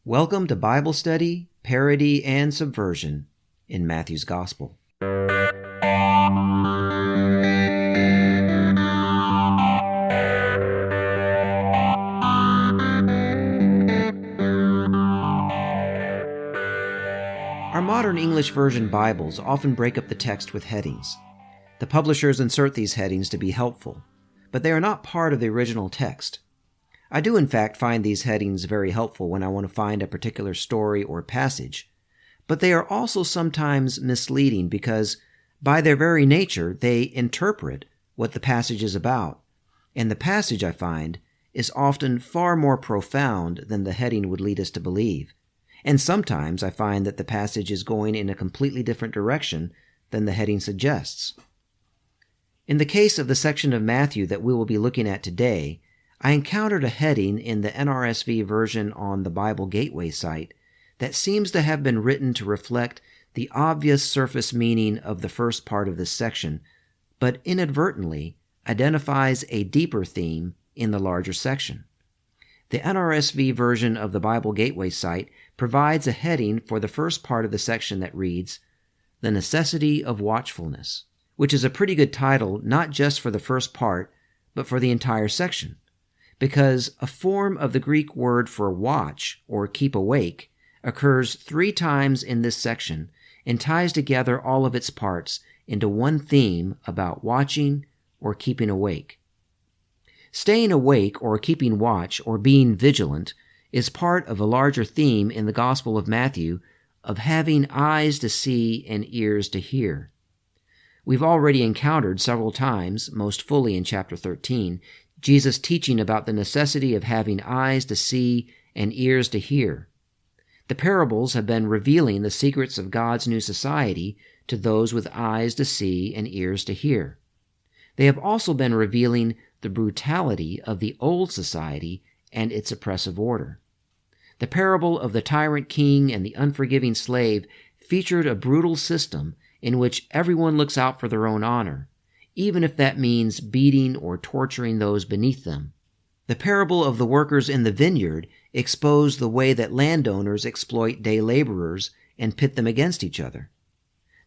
Welcome to Bible Study, Parody, and Subversion in Matthew's Gospel. Our modern English version Bibles often break up the text with headings. The publishers insert these headings to be helpful, but they are not part of the original text. I do in fact find these headings very helpful when I want to find a particular story or passage, but they are also sometimes misleading because, by their very nature, they interpret what the passage is about, and the passage, I find, is often far more profound than the heading would lead us to believe, and sometimes I find that the passage is going in a completely different direction than the heading suggests. In the case of the section of Matthew that we will be looking at today, I encountered a heading in the NRSV version on the Bible Gateway site that seems to have been written to reflect the obvious surface meaning of the first part of this section, but inadvertently identifies a deeper theme in the larger section. The NRSV version of the Bible Gateway site provides a heading for the first part of the section that reads, "The Necessity of Watchfulness," which is a pretty good title not just for the first part, but for the entire section, because a form of the Greek word for watch or keep awake occurs 3 times in this section and ties together all of its parts into one theme about watching or keeping awake. Staying awake or keeping watch or being vigilant is part of a larger theme in the Gospel of Matthew of having eyes to see and ears to hear. We've already encountered several times, most fully in chapter 13, Jesus teaching about the necessity of having eyes to see and ears to hear. The parables have been revealing the secrets of God's new society to those with eyes to see and ears to hear. They have also been revealing the brutality of the old society and its oppressive order. The parable of the tyrant king and the unforgiving slave featured a brutal system in which everyone looks out for their own honor, even if that means beating or torturing those beneath them. The parable of the workers in the vineyard exposed the way that landowners exploit day laborers and pit them against each other.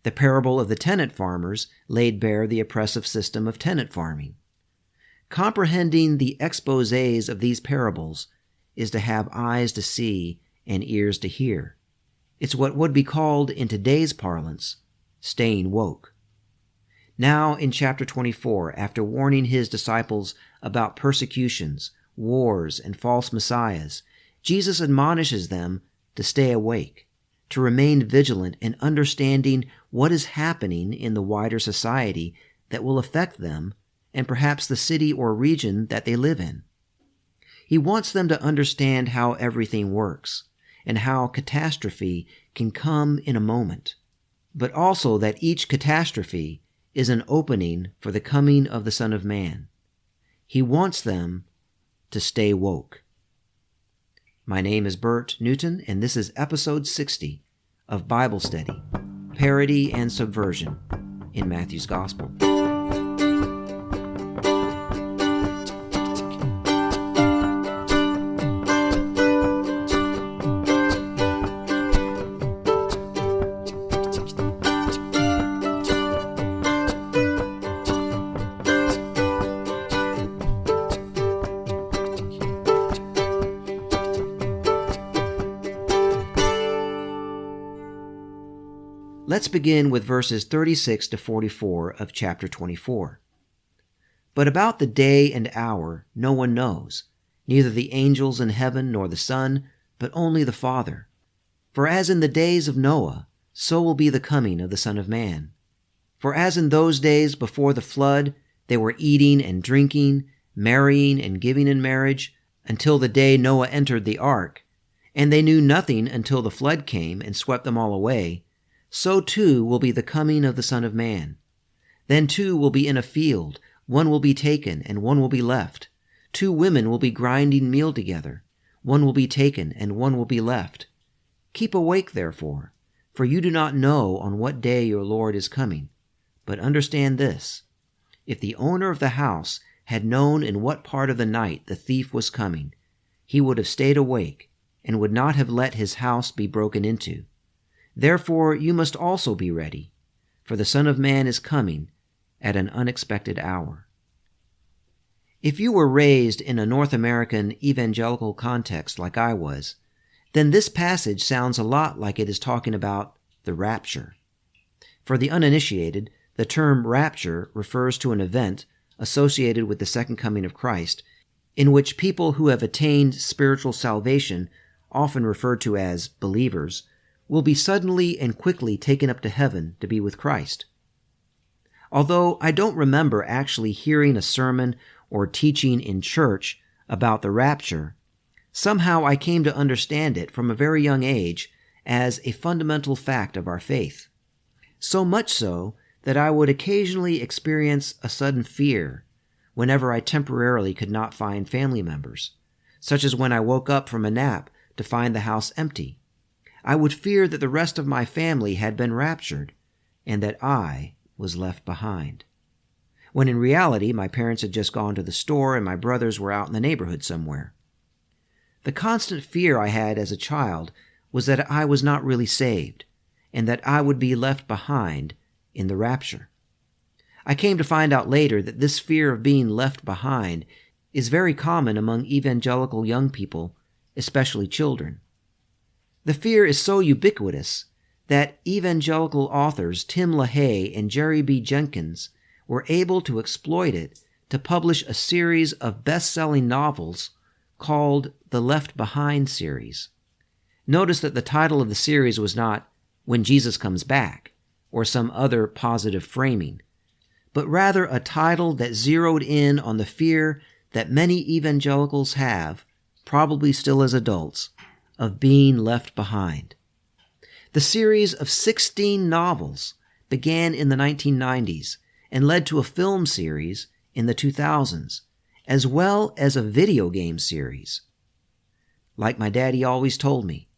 The parable of the tenant farmers laid bare the oppressive system of tenant farming. Comprehending the exposés of these parables is to have eyes to see and ears to hear. It's what would be called, in today's parlance, staying woke. Now, in chapter 24, after warning his disciples about persecutions, wars, and false messiahs, Jesus admonishes them to stay awake, to remain vigilant in understanding what is happening in the wider society that will affect them and perhaps the city or region that they live in. He wants them to understand how everything works and how catastrophe can come in a moment, but also that each catastrophe is an opening for the coming of the Son of Man. He wants them to stay woke. My name is Bert Newton, and this is episode 60 of Bible Study, Parody, and Subversion in Matthew's Gospel. Let's begin with verses 36 to 44 of chapter 24. "But about the day and hour no one knows, neither the angels in heaven nor the Son, but only the Father. For as in the days of Noah, so will be the coming of the Son of Man. For as in those days before the flood, they were eating and drinking, marrying and giving in marriage, until the day Noah entered the ark, and they knew nothing until the flood came and swept them all away, so too will be the coming of the Son of Man. Then 2 will be in a field, one will be taken and one will be left. 2 women will be grinding meal together, one will be taken and one will be left. Keep awake, therefore, for you do not know on what day your Lord is coming. But understand this, if the owner of the house had known in what part of the night the thief was coming, he would have stayed awake and would not have let his house be broken into. Therefore you must also be ready, for the Son of Man is coming at an unexpected hour. If you were raised in a North American evangelical context like I was, then this passage sounds a lot like it is talking about the rapture. For the uninitiated, the term rapture refers to an event associated with the second coming of Christ, in which people who have attained spiritual salvation, often referred to as believers, will be suddenly and quickly taken up to heaven to be with Christ. Although I don't remember actually hearing a sermon or teaching in church about the rapture, somehow I came to understand it from a very young age as a fundamental fact of our faith. So much so that I would occasionally experience a sudden fear whenever I temporarily could not find family members, such as when I woke up from a nap to find the house empty. I would fear that the rest of my family had been raptured and that I was left behind, when in reality my parents had just gone to the store and my brothers were out in the neighborhood somewhere. The constant fear I had as a child was that I was not really saved and that I would be left behind in the rapture. I came to find out later that this fear of being left behind is very common among evangelical young people, especially children. The fear is so ubiquitous that evangelical authors Tim LaHaye and Jerry B. Jenkins were able to exploit it to publish a series of best-selling novels called the Left Behind series. Notice that the title of the series was not When Jesus Comes Back or some other positive framing, but rather a title that zeroed in on the fear that many evangelicals have, probably still as adults, of being left behind. The series of 16 novels began in the 1990s and led to a film series in the 2000s, as well as a video game series. Like my daddy always told me,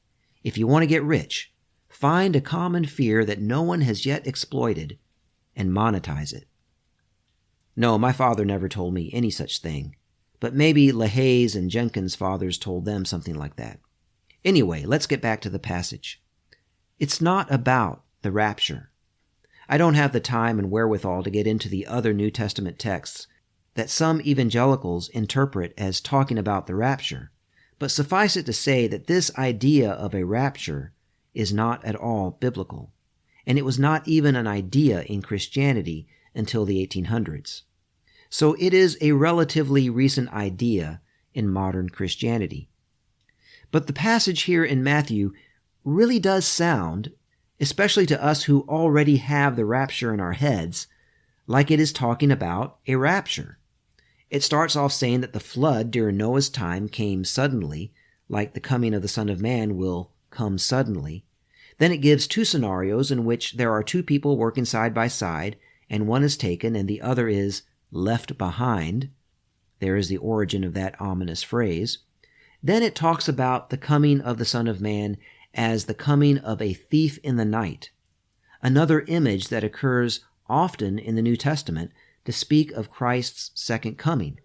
if you want to get rich, find a common fear that no one has yet exploited and monetize it. No, my father never told me any such thing, but maybe LaHaye's and Jenkins' fathers told them something like that. Anyway, let's get back to the passage. It's not about the rapture. I don't have the time and wherewithal to get into the other New Testament texts that some evangelicals interpret as talking about the rapture, but suffice it to say that this idea of a rapture is not at all biblical, and it was not even an idea in Christianity until the 1800s. So it is a relatively recent idea in modern Christianity. But the passage here in Matthew really does sound, especially to us who already have the rapture in our heads, like it is talking about a rapture. It starts off saying that the flood during Noah's time came suddenly, like the coming of the Son of Man will come suddenly. Then it gives two scenarios in which there are two people working side by side, and one is taken and the other is left behind. There is the origin of that ominous phrase. Then it talks about the coming of the Son of Man as the coming of a thief in the night, another image that occurs often in the New Testament to speak of Christ's second coming,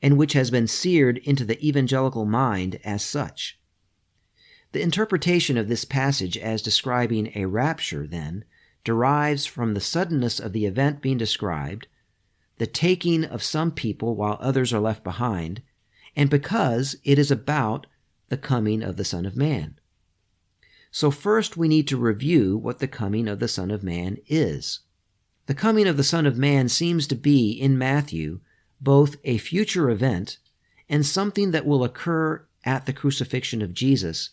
and which has been seared into the evangelical mind as such. The interpretation of this passage as describing a rapture, then, derives from the suddenness of the event being described, the taking of some people while others are left behind, and because it is about the coming of the Son of Man. So first we need to review what the coming of the Son of Man is. The coming of the Son of Man seems to be, in Matthew, both a future event and something that will occur at the crucifixion of Jesus,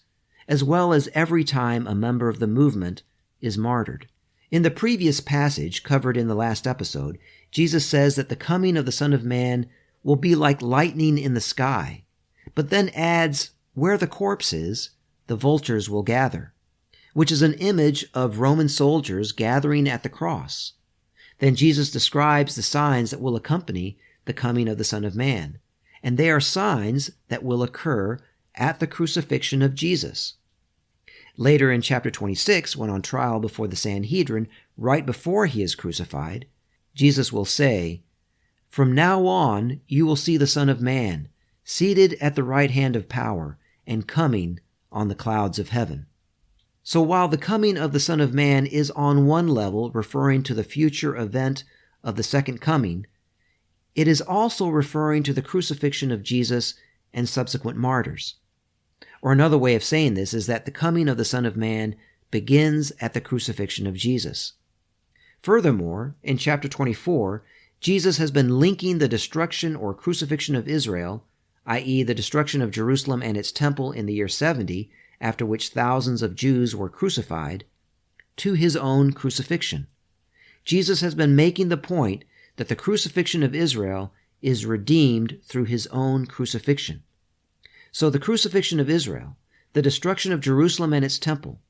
as well as every time a member of the movement is martyred. In the previous passage covered in the last episode, Jesus says that the coming of the Son of Man will be like lightning in the sky, but then adds, where the corpse is, the vultures will gather, which is an image of Roman soldiers gathering at the cross. Then Jesus describes the signs that will accompany the coming of the Son of Man, and they are signs that will occur at the crucifixion of Jesus. Later in chapter 26, when on trial before the Sanhedrin, right before he is crucified, Jesus will say, "From now on you will see the Son of Man seated at the right hand of power and coming on the clouds of heaven. So while the coming of the Son of Man is on one level referring to the future event of the second coming, it is also referring to the crucifixion of Jesus and subsequent martyrs. Or another way of saying this is that the coming of the Son of Man begins at the crucifixion of Jesus. Furthermore, in chapter 24, Jesus has been linking the destruction or crucifixion of Israel, i.e. the destruction of Jerusalem and its temple in the year 70, after which thousands of Jews were crucified, to his own crucifixion. Jesus has been making the point that the crucifixion of Israel is redeemed through his own crucifixion. So the crucifixion of Israel, the destruction of Jerusalem and its temple,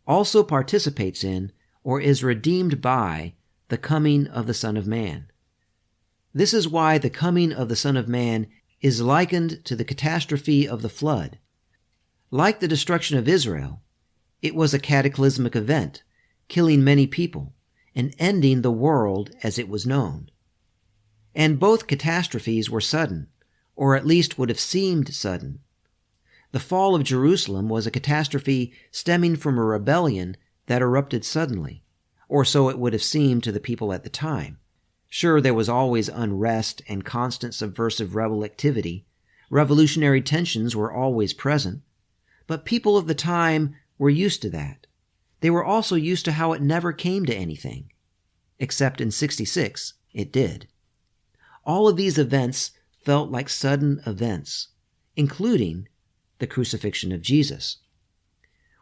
also participates in or is redeemed by the coming of the Son of Man. This is why the coming of the Son of Man is likened to the catastrophe of the flood. Like the destruction of Israel, it was a cataclysmic event, killing many people and ending the world as it was known. And both catastrophes were sudden, or at least would have seemed sudden. The fall of Jerusalem was a catastrophe stemming from a rebellion that erupted suddenly, or so it would have seemed to the people at the time. Sure, there was always unrest and constant subversive rebel activity. Revolutionary tensions were always present. But people of the time were used to that. They were also used to how it never came to anything. Except in 66, it did. All of these events felt like sudden events, including the crucifixion of Jesus.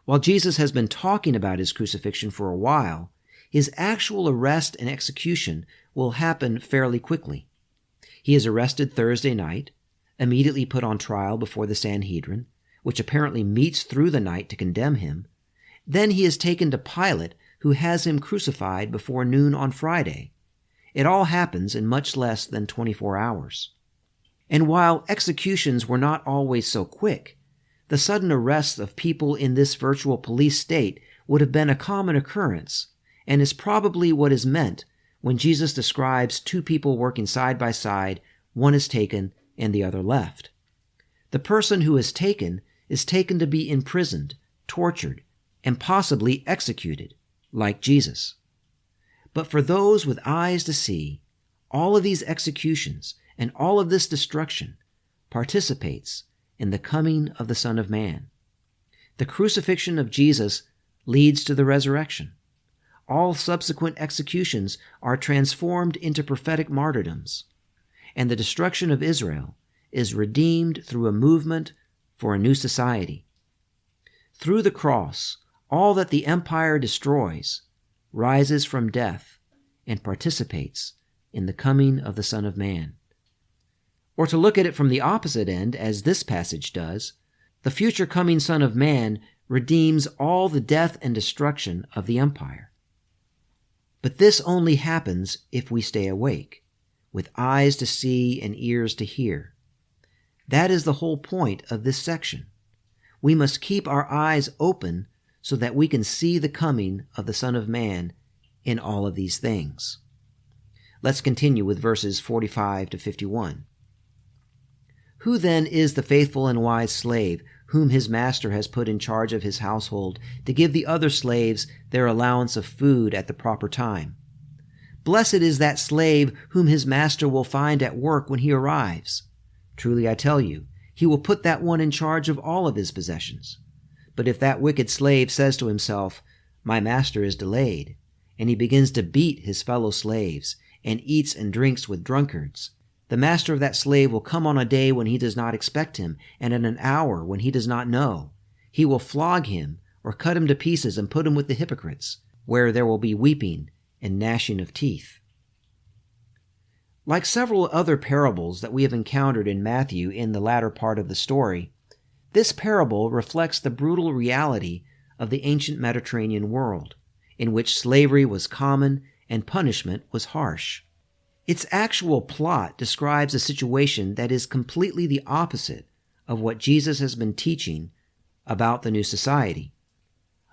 While Jesus has been talking about his crucifixion for a while, his actual arrest and execution will happen fairly quickly. He is arrested Thursday night, immediately put on trial before the Sanhedrin, which apparently meets through the night to condemn him. Then he is taken to Pilate, who has him crucified before noon on Friday. It all happens in much less than 24 hours. And while executions were not always so quick, the sudden arrests of people in this virtual police state would have been a common occurrence, and is probably what is meant when Jesus describes two people working side by side, one is taken and the other left. The person who is taken to be imprisoned, tortured, and possibly executed, like Jesus. But for those with eyes to see, all of these executions and all of this destruction participates in the coming of the Son of Man. The crucifixion of Jesus leads to the resurrection. All subsequent executions are transformed into prophetic martyrdoms, and the destruction of Israel is redeemed through a movement for a new society. Through the cross, all that the empire destroys rises from death and participates in the coming of the Son of Man. Or to look at it from the opposite end, as this passage does, the future coming Son of Man redeems all the death and destruction of the empire. But this only happens if we stay awake, with eyes to see and ears to hear. That is the whole point of this section. We must keep our eyes open so that we can see the coming of the Son of Man in all of these things. Let's continue with verses 45 to 51. Who then is the faithful and wise slave whom his master has put in charge of his household to give the other slaves their allowance of food at the proper time? Blessed is that slave whom his master will find at work when he arrives. Truly I tell you, he will put that one in charge of all of his possessions. But if that wicked slave says to himself, "My master is delayed," and he begins to beat his fellow slaves, and eats and drinks with drunkards, the master of that slave will come on a day when he does not expect him, and at an hour when he does not know. He will flog him, or cut him to pieces and put him with the hypocrites, where there will be weeping and gnashing of teeth. Like several other parables that we have encountered in Matthew in the latter part of the story, this parable reflects the brutal reality of the ancient Mediterranean world, in which slavery was common and punishment was harsh. Its actual plot describes a situation that is completely the opposite of what Jesus has been teaching about the new society.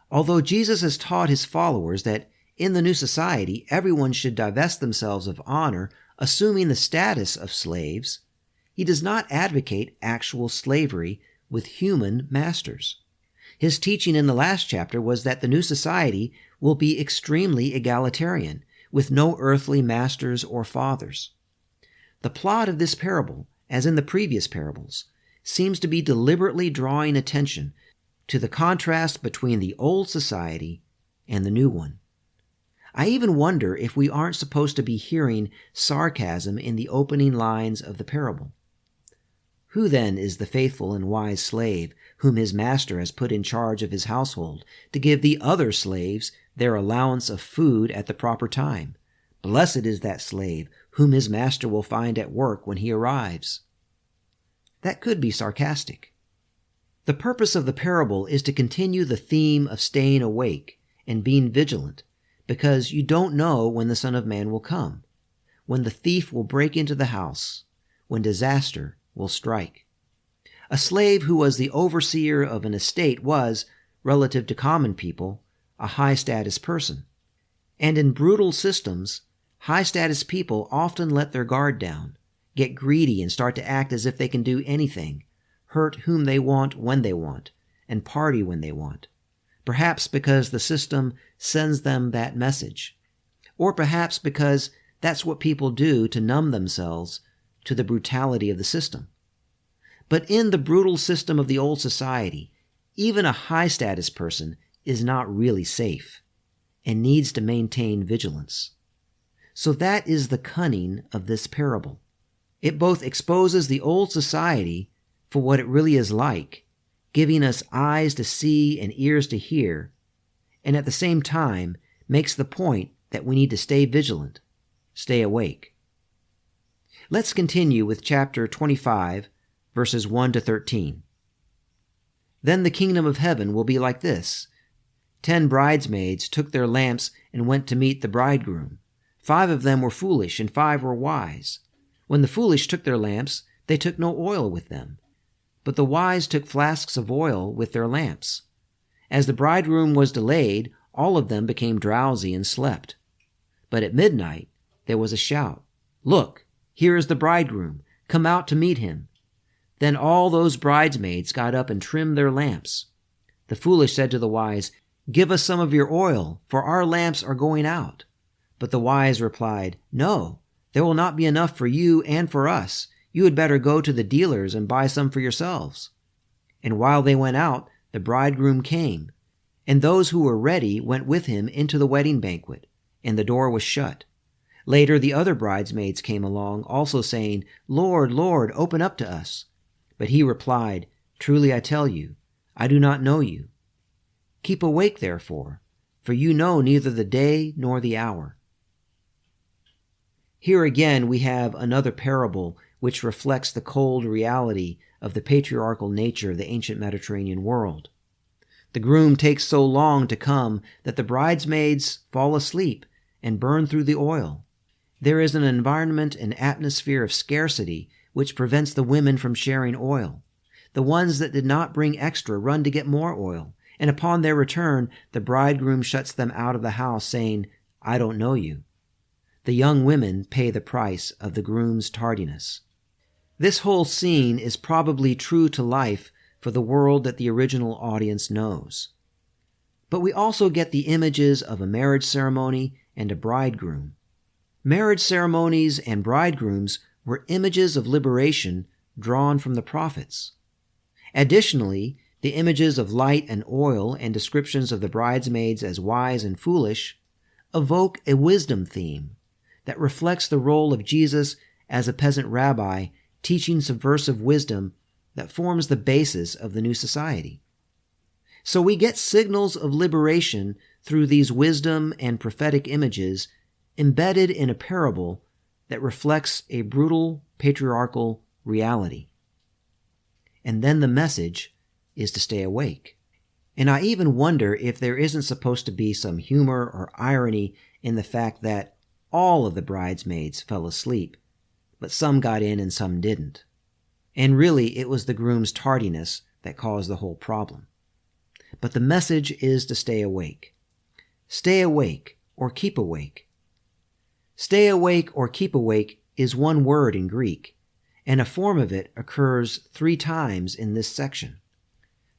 Although Jesus has taught his followers that in the new society everyone should divest themselves of honor, assuming the status of slaves, he does not advocate actual slavery with human masters. His teaching in the last chapter was that the new society will be extremely egalitarian, with no earthly masters or fathers. The plot of this parable, as in the previous parables, seems to be deliberately drawing attention to the contrast between the old society and the new one. I even wonder if we aren't supposed to be hearing sarcasm in the opening lines of the parable. Who then is the faithful and wise slave whom his master has put in charge of his household to give the other slaves their allowance of food at the proper time? Blessed is that slave whom his master will find at work when he arrives. That could be sarcastic. The purpose of the parable is to continue the theme of staying awake and being vigilant, because you don't know when the Son of Man will come, when the thief will break into the house, when disaster will strike. A slave who was the overseer of an estate was, relative to common people, a high-status person. And in brutal systems, high-status people often let their guard down, get greedy, and start to act as if they can do anything, hurt whom they want when they want, and party when they want. Perhaps because the system sends them that message, or perhaps because that's what people do to numb themselves to the brutality of the system. But in the brutal system of the old society, even a high-status person is not really safe and needs to maintain vigilance. So that is the cunning of this parable. It both exposes the old society for what it really is like, giving us eyes to see and ears to hear, and at the same time makes the point that we need to stay vigilant, stay awake. Let's continue with chapter 25, verses 1 to 13. Then the kingdom of heaven will be like this. 10 bridesmaids took their lamps and went to meet the bridegroom. 5 of them were foolish, and 5 were wise. When the foolish took their lamps, they took no oil with them. But the wise took flasks of oil with their lamps. As the bridegroom was delayed, all of them became drowsy and slept. But at midnight there was a shout, "Look, here is the bridegroom. Come out to meet him." Then all those bridesmaids got up and trimmed their lamps. The foolish said to the wise, "Give us some of your oil, for our lamps are going out." But the wise replied, "No, there will not be enough for you and for us. You had better go to the dealers and buy some for yourselves." And while they went out, the bridegroom came, and those who were ready went with him into the wedding banquet, and the door was shut. Later the other bridesmaids came along, also saying, "Lord, Lord, open up to us." But he replied, "Truly I tell you, I do not know you. Keep awake, therefore, for you know neither the day nor the hour." Here again we have another parable which reflects the cold reality of the patriarchal nature of the ancient Mediterranean world. The groom takes so long to come that the bridesmaids fall asleep and burn through the oil. There is an environment and atmosphere of scarcity which prevents the women from sharing oil. The ones that did not bring extra run to get more oil, and upon their return, the bridegroom shuts them out of the house, saying, "I don't know you." The young women pay the price of the groom's tardiness. This whole scene is probably true to life for the world that the original audience knows. But we also get the images of a marriage ceremony and a bridegroom. Marriage ceremonies and bridegrooms were images of liberation drawn from the prophets. Additionally, the images of light and oil and descriptions of the bridesmaids as wise and foolish evoke a wisdom theme that reflects the role of Jesus as a peasant rabbi teaching subversive wisdom that forms the basis of the new society. So we get signals of liberation through these wisdom and prophetic images embedded in a parable that reflects a brutal patriarchal reality. And then the message is to stay awake. And I even wonder if there isn't supposed to be some humor or irony in the fact that all of the bridesmaids fell asleep, but some got in and some didn't. And really, it was the groom's tardiness that caused the whole problem. But the message is to stay awake. Stay awake or keep awake. Stay awake or keep awake is one word in Greek, and a form of it occurs 3 times in this section.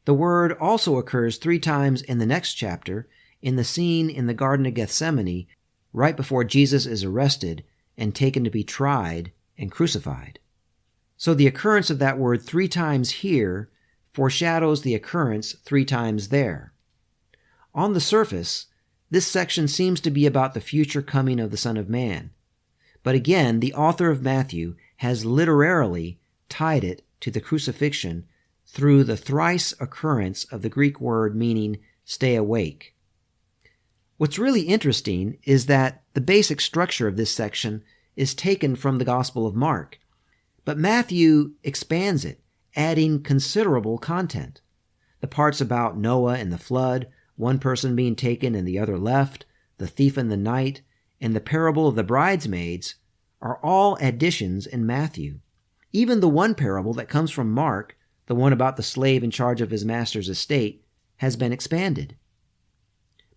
The word also occurs 3 times in the next chapter in the scene in the Garden of Gethsemane right before Jesus is arrested and taken to be tried and crucified. So the occurrence of that word 3 times here foreshadows the occurrence 3 times there. On the surface, this section seems to be about the future coming of the Son of Man. But again, the author of Matthew has literally tied it to the crucifixion through the thrice occurrence of the Greek word meaning stay awake. What's really interesting is that the basic structure of this section is taken from the Gospel of Mark, but Matthew expands it, adding considerable content. The parts about Noah and the flood, one person being taken and the other left, the thief in the night, and the parable of the bridesmaids are all additions in Matthew. Even the one parable that comes from Mark, the one about the slave in charge of his master's estate, has been expanded.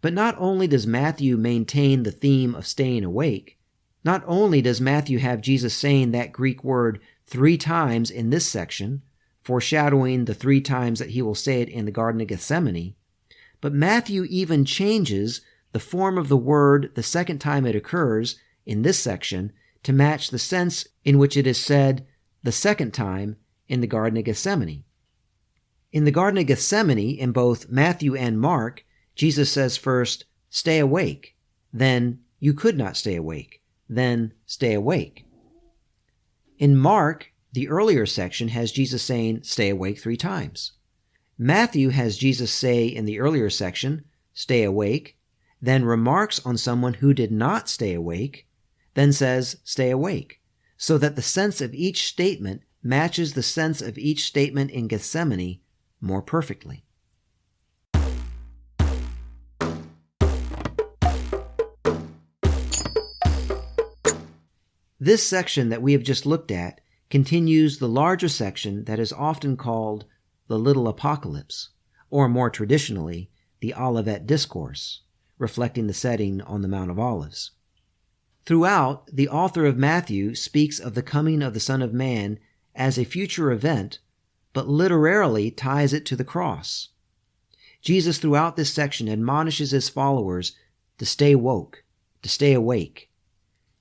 But not only does Matthew maintain the theme of staying awake, not only does Matthew have Jesus saying that Greek word 3 times in this section, foreshadowing the 3 times that he will say it in the Garden of Gethsemane, but Matthew even changes the form of the word the second time it occurs in this section to match the sense in which it is said the second time in the Garden of Gethsemane. In the Garden of Gethsemane, in both Matthew and Mark, Jesus says first, stay awake, then you could not stay awake, then stay awake. In Mark, the earlier section has Jesus saying, stay awake 3 times. Matthew has Jesus say in the earlier section, stay awake, then remarks on someone who did not stay awake, then says, stay awake, so that the sense of each statement matches the sense of each statement in Gethsemane more perfectly. This section that we have just looked at continues the larger section that is often called the Little Apocalypse, or more traditionally, the Olivet Discourse, reflecting the setting on the Mount of Olives. Throughout, the author of Matthew speaks of the coming of the Son of Man as a future event, but literally ties it to the cross. Jesus throughout this section admonishes his followers to stay woke, to stay awake,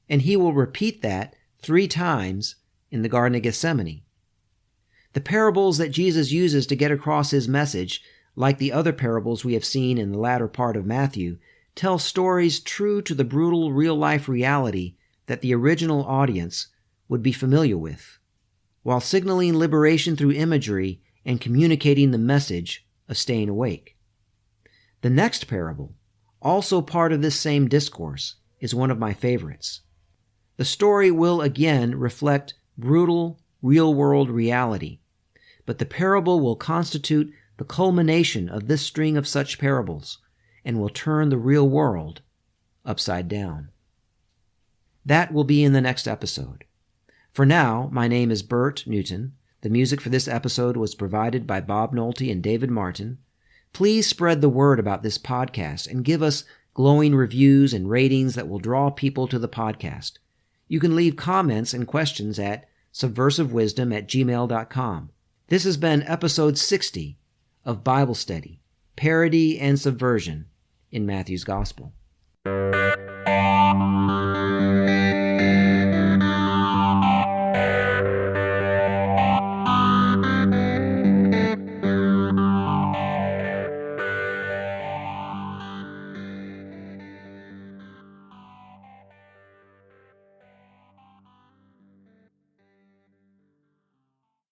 and he will repeat that 3 times in the Garden of Gethsemane. The parables that Jesus uses to get across his message, like the other parables we have seen in the latter part of Matthew, tell stories true to the brutal real-life reality that the original audience would be familiar with, while signaling liberation through imagery and communicating the message of staying awake. The next parable, also part of this same discourse, is one of my favorites. The story will again reflect brutal, real-world reality, but the parable will constitute the culmination of this string of such parables and will turn the real world upside down. That will be in the next episode. For now, my name is Bert Newton. The music for this episode was provided by Bob Nolte and David Martin. Please spread the word about this podcast and give us glowing reviews and ratings that will draw people to the podcast. You can leave comments and questions at subversivewisdom@gmail.com. This has been episode 60 of Bible Study, Parody and Subversion in Matthew's Gospel.